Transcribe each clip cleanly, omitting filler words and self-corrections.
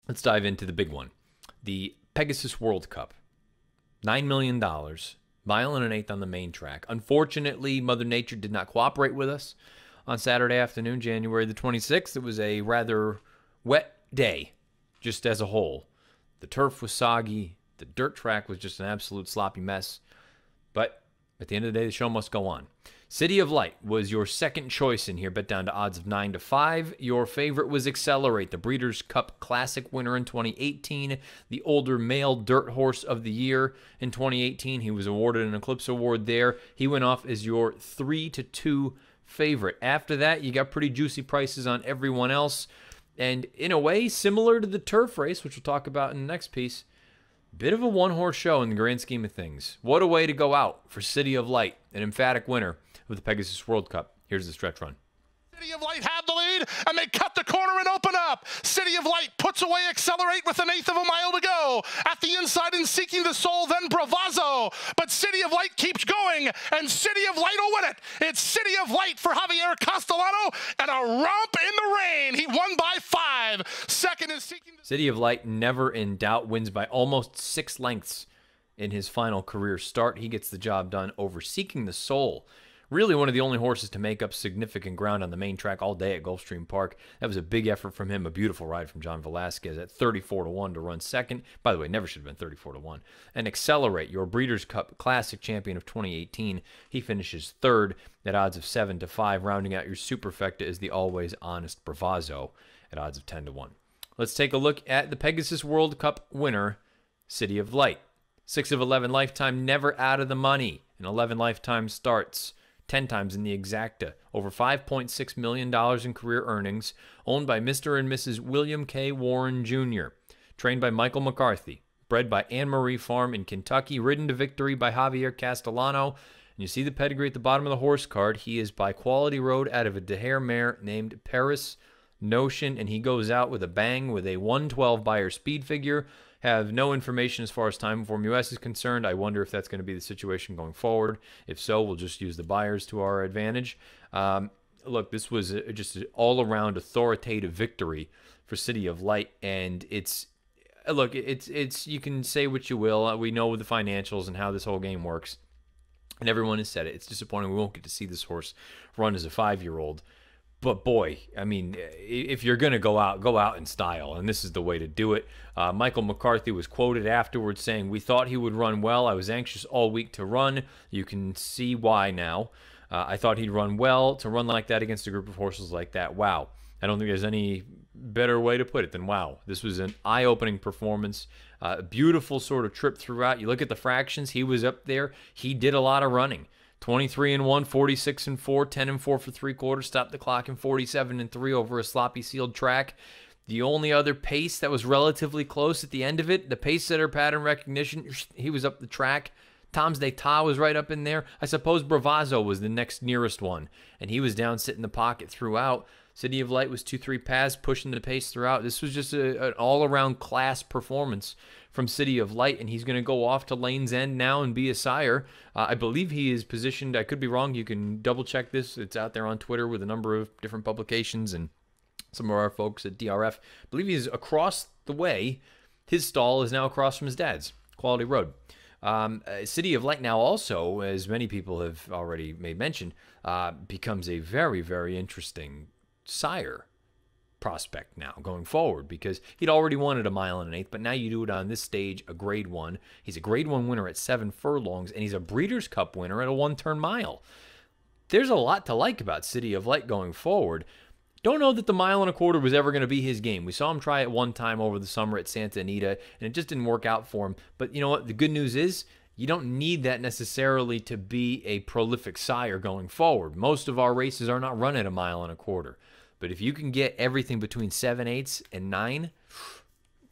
Let's dive into the big one. The Pegasus World Cup. $9 million. Mile and an eighth on the main track. Unfortunately, Mother Nature did not cooperate with us on Saturday afternoon, January the 26th. It was a rather wet day, just as a whole. The turf was soggy. The dirt track was just an absolute sloppy mess. But at the end of the day, the show must go on. City of Light was your second choice in here, bet down to odds of 9-5. Your favorite was Accelerate, the Breeders' Cup Classic winner in 2018, the older male dirt horse of the year in 2018. He was awarded an Eclipse Award there. He went off as your 3-2 favorite. After that, you got pretty juicy prices on everyone else. And in a way, similar to the turf race, which we'll talk about in the next piece, bit of a one-horse show in the grand scheme of things. What a way to go out for City of Light, an emphatic winner of the Pegasus World Cup. Here's the stretch run. City of Light had the lead, and they cut the corner and open up. City of Light puts away Accelerate with an eighth of a mile to go. At the inside and Seeking the Soul, then Bravazzo. But City of Light keeps going, and City of Light will win it. It's City of Light for Javier Castellano, and a romp in the rain. He won by 5. Second is Seeking the City of Light, never in doubt, wins by almost 6 lengths in his final career start. He gets the job done over Seeking the Soul. Really one of the only horses to make up significant ground on the main track all day at Gulfstream Park. That was a big effort from him, a beautiful ride from John Velasquez at 34-1 to run second. By the way, never should have been 34-1. And Accelerate, your Breeders' Cup Classic champion of 2018. He finishes third at odds of 7-5, rounding out your superfecta is the always honest Bravazzo at odds of 10-1. Let's take a look at the Pegasus World Cup winner, City of Light. 6 of 11 lifetime, never out of the money, and 11 lifetime starts. 10 times in the exacta, over $5.6 million in career earnings, owned by Mr. and Mrs. William K. Warren Jr., trained by Michael McCarthy, bred by Anne Marie Farm in Kentucky, ridden to victory by Javier Castellano. And you see the pedigree at the bottom of the horse card. He is by Quality Road out of a Dahair mare named Paris Notion, and he goes out with a bang with a 112 Beyer speed figure. Have no information as far as Timeform US is concerned. I wonder if that's going to be the situation going forward. If so, we'll just use the Beyers to our advantage. Look, this was just an all-around authoritative victory for City of Light, and it's you can say what you will. We know the financials and how this whole game works, and everyone has said it. It's disappointing we won't get to see this horse run as a 5-year-old. But boy, I mean, if you're going to go out in style, and this is the way to do it. Michael McCarthy was quoted afterwards saying, "We thought he would run well. I was anxious all week to run. You can see why now. I thought he'd run well. To run like that against a group of horses like that, wow. I don't think there's any better way to put it than wow. This was an eye-opening performance. A beautiful sort of trip throughout. You look at the fractions, he was up there. He did a lot of running. 23-1, 46-4, 10-4 for 3/4, stopped the clock in 47-3 over a sloppy sealed track. The only other pace that was relatively close at the end of it, the pace setter pattern recognition, he was up the track. Tom's d'Etat was right up in there. I suppose Bravazzo was the next nearest one, and he was down sitting in the pocket throughout. City of Light was 2-3 pass, pushing the pace throughout. This was just an all-around class performance from City of Light, and he's going to go off to Lane's End now and be a sire. I believe he is positioned, I could be wrong, you can double-check this. It's out there on Twitter with a number of different publications and some of our folks at DRF. I believe he's across the way. His stall is now across from his dad's, Quality Road. City of Light now also, as many people have already made mention, becomes a very, very interesting sire prospect now going forward, because he'd already won at a mile and an eighth, but now you do it on this stage, a grade 1. He's a grade 1 winner at 7 furlongs, and he's a Breeders' Cup winner at a 1-turn mile. There's a lot to like about City of Light going forward. Don't know that the 1.25 miles was ever going to be his game. We saw him try it one time over the summer at Santa Anita, and it just didn't work out for him. But you know what? The good news is you don't need that necessarily to be a prolific sire going forward. Most of our races are not run at a 1.25 miles. But if you can get everything between 7/8 and 9,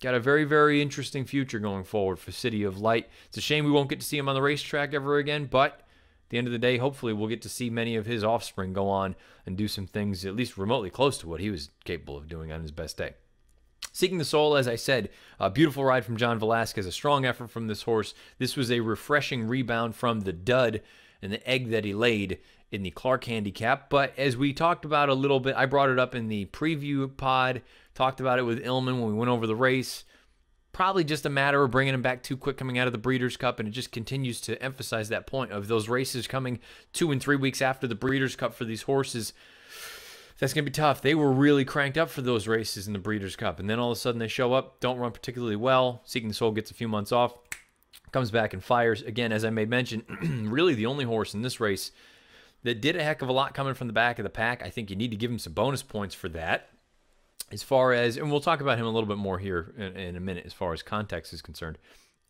got a very, very interesting future going forward for City of Light. It's a shame we won't get to see him on the racetrack ever again, but at the end of the day, hopefully we'll get to see many of his offspring go on and do some things at least remotely close to what he was capable of doing on his best day. Seeking the Soul, as I said, a beautiful ride from John Velasquez, a strong effort from this horse. This was a refreshing rebound from the dud and the egg that he laid in the Clark handicap. But as we talked about a little bit, I brought it up in the preview pod Talked about it with Illman when we went over the race. Probably just a matter of bringing him back too quick coming out of the Breeders' Cup, and it just continues to emphasize that point of those races coming 2 and 3 weeks after the Breeders' Cup for these horses. That's going to be tough. They were really cranked up for those races in the Breeders' Cup, and then all of a sudden they show up, don't run particularly well. Seeking the Soul gets a few months off, comes back and fires. Again, as I made mention, really the only horse in this race that did a heck of a lot coming from the back of the pack. I think you need to give him some bonus points for that. As far as, and we'll talk about him a little bit more here in a minute as far as context is concerned.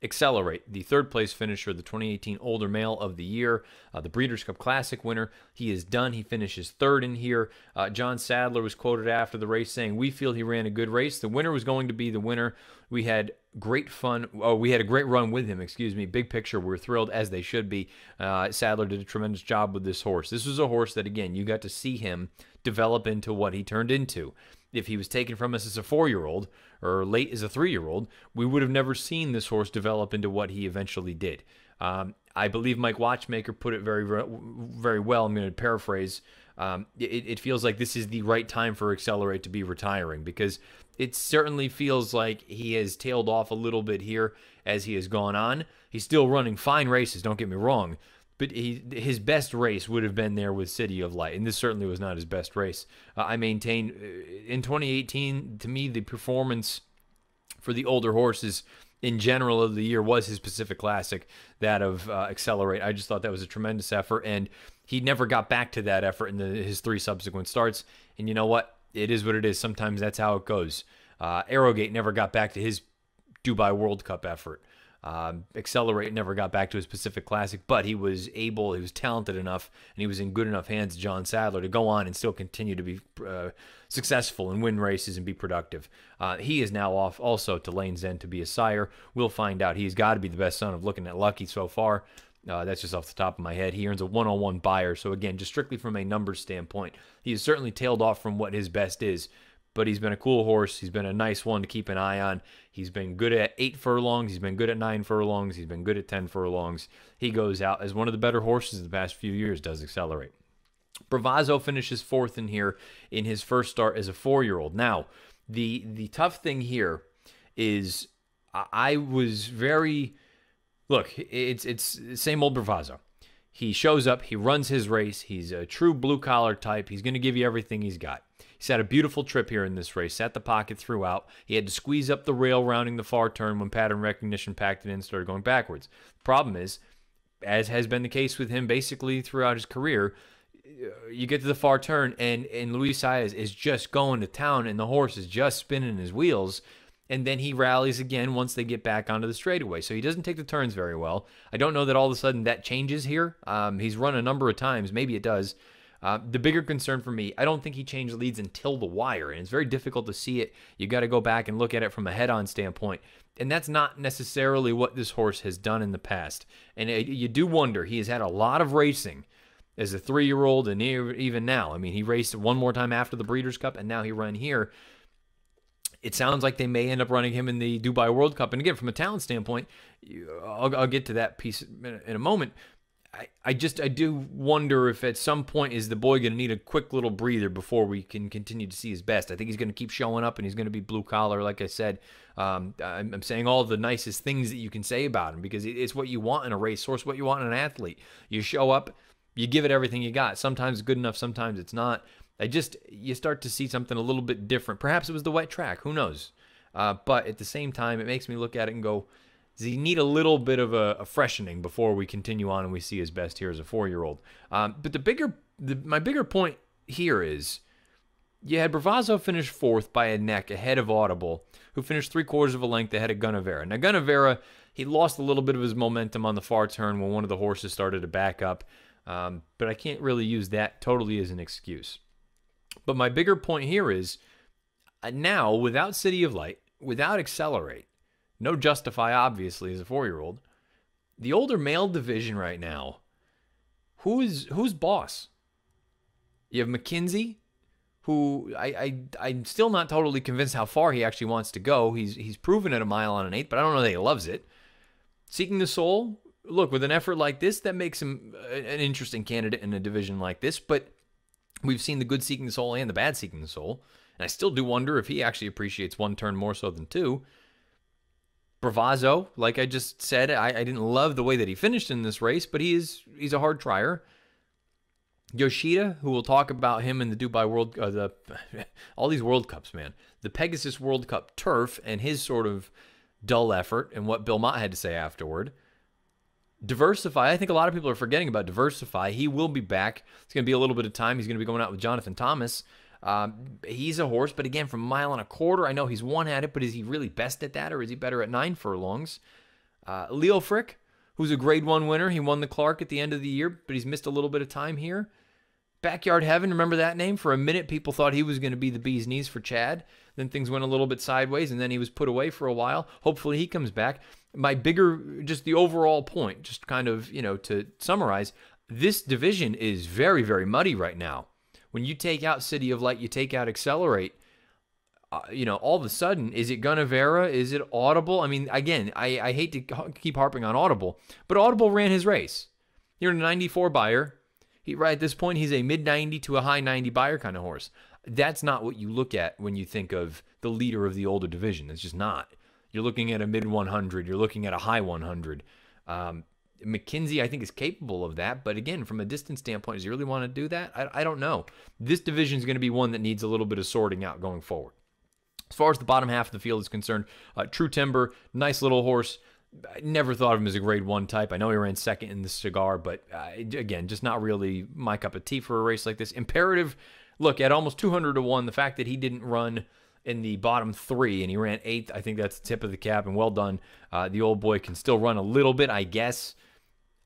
Accelerate, the third place finisher, the 2018 Older Male of the Year, the Breeders' Cup Classic winner. He is done. He finishes third in here. John Sadler was quoted after the race saying, "We feel he ran a good race. The winner was going to be the winner. We had great fun. Oh, we had a great run with him, excuse me. Big picture, we're thrilled, as they should be." Sadler did a tremendous job with this horse. This was a horse that, again, you got to see him develop into what he turned into. If he was taken from us as a 4-year-old or late as a 3-year-old, we would have never seen this horse develop into what he eventually did. I believe Mike Watchmaker put it very, very well. I'm going to paraphrase. It feels like this is the right time for Accelerate to be retiring, because it certainly feels like he has tailed off a little bit here as he has gone on. He's still running fine races, don't get me wrong, but his best race would have been there with City of Light, and this certainly was not his best race. I maintain in 2018, to me, the performance for the older horses in general of the year was his Pacific Classic, that of Accelerate. I just thought that was a tremendous effort, and he never got back to that effort in his 3 subsequent starts. And you know what? It is what it is. Sometimes that's how it goes. Arrowgate never got back to his Dubai World Cup effort. Accelerate never got back to his Pacific Classic, but he was able, he was talented enough, and he was in good enough hands, John Sadler, to go on and still continue to be successful and win races and be productive. He is now off also to Lane's End to be a sire. We'll find out. He's got to be the best son of Looking at Lucky so far. That's just off the top of my head. He earns a 101 buyer. So again, just strictly from a numbers standpoint, he has certainly tailed off from what his best is. But he's been a cool horse. He's been a nice one to keep an eye on. He's been good at 8 furlongs. He's been good at 9 furlongs. He's been good at 10 furlongs. He goes out as one of the better horses the past few years, does Accelerate. Bravazzo finishes 4th in here in his first start as a 4-year-old. Now, the tough thing here is I was very... Look, it's same old Bravazzo. He shows up. He runs his race. He's a true blue-collar type. He's going to give you everything he's got. He's had a beautiful trip here in this race. Sat the pocket throughout. He had to squeeze up the rail rounding the far turn when pattern recognition packed it in and started going backwards. Problem is, as has been the case with him basically throughout his career, you get to the far turn and Luis Saez is just going to town and the horse is just spinning his wheels, and then he rallies again once they get back onto the straightaway. So he doesn't take the turns very well. I don't know that all of a sudden that changes here. He's run a number of times. Maybe it does. The bigger concern for me, I don't think he changed leads until the wire, and it's very difficult to see it. You got to go back and look at it from a head-on standpoint, and that's not necessarily what this horse has done in the past. And you do wonder, he has had a lot of racing as a 3-year-old, and even now. I mean, he raced one more time after the Breeders' Cup, and now he ran here. It sounds like they may end up running him in the Dubai World Cup. And again, from a talent standpoint, I'll get to that piece in a moment. I do wonder if at some point is the boy going to need a quick little breather before we can continue to see his best. I think he's going to keep showing up and he's going to be blue collar. Like I said, I'm saying all the nicest things that you can say about him because it's what you want in a racehorse, what you want in an athlete. You show up, you give it everything you got. Sometimes it's good enough, sometimes it's not. You start to see something a little bit different. Perhaps it was the wet track. Who knows? But at the same time, it makes me look at it and go, does he need a little bit of a freshening before we continue on and we see his best here as a 4-year-old? But my bigger point here is you had Bravazzo finish 4th by a neck ahead of Audible, who finished 3/4 of a length ahead of Gunnevera. Now, Gunnevera, he lost a little bit of his momentum on the far turn when one of the horses started to back up, but I can't really use that totally as an excuse. But my bigger point here is now, without City of Light, without Accelerate, no Justify, obviously, as a 4-year-old. The older male division right now, who's boss? You have McKinsey, who I'm still not totally convinced how far he actually wants to go. He's proven at a mile on an 8, but I don't know that he loves it. Seeking the Soul, look, with an effort like this, that makes him an interesting candidate in a division like this, but we've seen the good Seeking the Soul and the bad Seeking the Soul. And I still do wonder if he actually appreciates one turn more so than two. Bravazzo, like I just said, I didn't love the way that he finished in this race, but he's a hard trier. Yoshida, who we'll talk about him in the Dubai World, all these World Cups, man. The Pegasus World Cup turf and his sort of dull effort and what Bill Mott had to say afterward. Diversify, I think a lot of people are forgetting about Diversify. He will be back. It's going to be a little bit of time. He's going to be going out with Jonathan Thomas. He's a horse, but again, from a mile and a quarter, I know he's one at it, but is he really best at that, or is he better at 9 furlongs? Leo Frick, who's a Grade 1 winner. He won the Clark at the end of the year, but he's missed a little bit of time here. Backyard Heaven, remember that name? For a minute, people thought he was going to be the bee's knees for Chad. Then things went a little bit sideways, and then he was put away for a while. Hopefully he comes back. My bigger, just the overall point, just kind of, to summarize, this division is very, very muddy right now. When you take out City of Light, you take out Accelerate, all of a sudden, is it Gunnevera? Is it Audible? I mean, again, I hate to keep harping on Audible, but Audible ran his race. You're a 94 buyer. Right at this point, he's a mid-90 to a high-90 buyer kind of horse. That's not what you look at when you think of the leader of the older division. It's just not. You're looking at a mid-100. You're looking at a high 100. McKinsey, I think, is capable of that. But again, from a distance standpoint, does he really want to do that? I don't know. This division is going to be one that needs a little bit of sorting out going forward. As far as the bottom half of the field is concerned, True Timber, nice little horse. I never thought of him as a Grade 1 type. I know he ran second in the Cigar, but again, just not really my cup of tea for a race like this. Imperative, look, at almost 200 to 1, the fact that he didn't run in the bottom 3 and he ran 8th, I think that's the tip of the cap, and well done. The old boy can still run a little bit, I guess.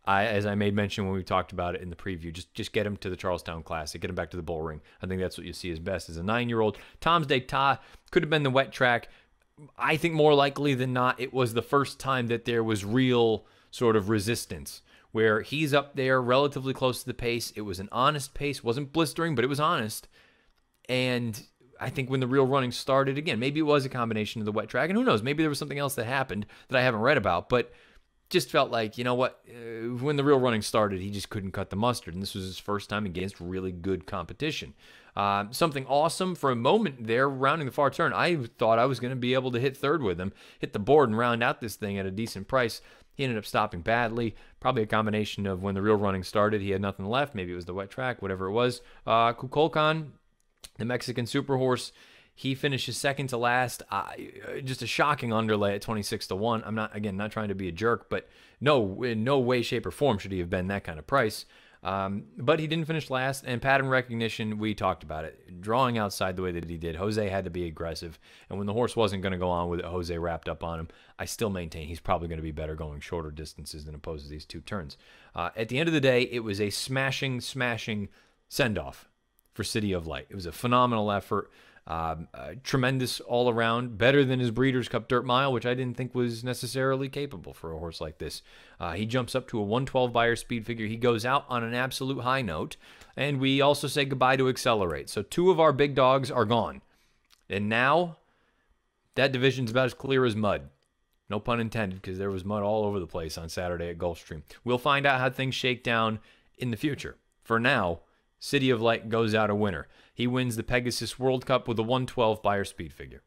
As I made mention when we talked about it in the preview, just get him to the Charlestown Classic, get him back to the bull ring. I think that's what you see as best as a 9-year-old. Tom's d'Etat could have been the wet track. I think more likely than not, it was the first time that there was real sort of resistance, where he's up there relatively close to the pace. It was an honest pace. Wasn't blistering, but it was honest. And I think when the real running started, again, maybe it was a combination of the wet track, and who knows, maybe there was something else that happened that I haven't read about, but just felt like, you know what, when the real running started, he just couldn't cut the mustard, and this was his first time against really good competition. Something awesome for a moment there, rounding the far turn. I thought I was going to be able to hit third with him, hit the board and round out this thing at a decent price. He ended up stopping badly. Probably a combination of when the real running started, he had nothing left. Maybe it was the wet track, whatever it was. Kukulkan, the Mexican super horse, he finishes second to last. Just a shocking underlay at 26 to 1. I'm not trying to be a jerk, but no, in no way, shape, or form should he have been that kind of price. But he didn't finish last, and pattern recognition, we talked about it. Drawing outside the way that he did, Jose had to be aggressive, and when the horse wasn't going to go on with it, Jose wrapped up on him. I still maintain he's probably going to be better going shorter distances than opposed to these two turns. At the end of the day, it was a smashing send-off for City of Light. It was a phenomenal effort. Tremendous all around, better than his Breeders' Cup Dirt Mile, which I didn't think was necessarily capable for a horse like this. He jumps up to a 112 buyer speed figure. He goes out on an absolute high note, and we also say goodbye to Accelerate. So 2 of our big dogs are gone, and now that division's about as clear as mud. No pun intended, because there was mud all over the place on Saturday at Gulfstream. We'll find out how things shake down in the future. For now, City of Light goes out a winner. He wins the Pegasus World Cup with a 112 buyer speed figure.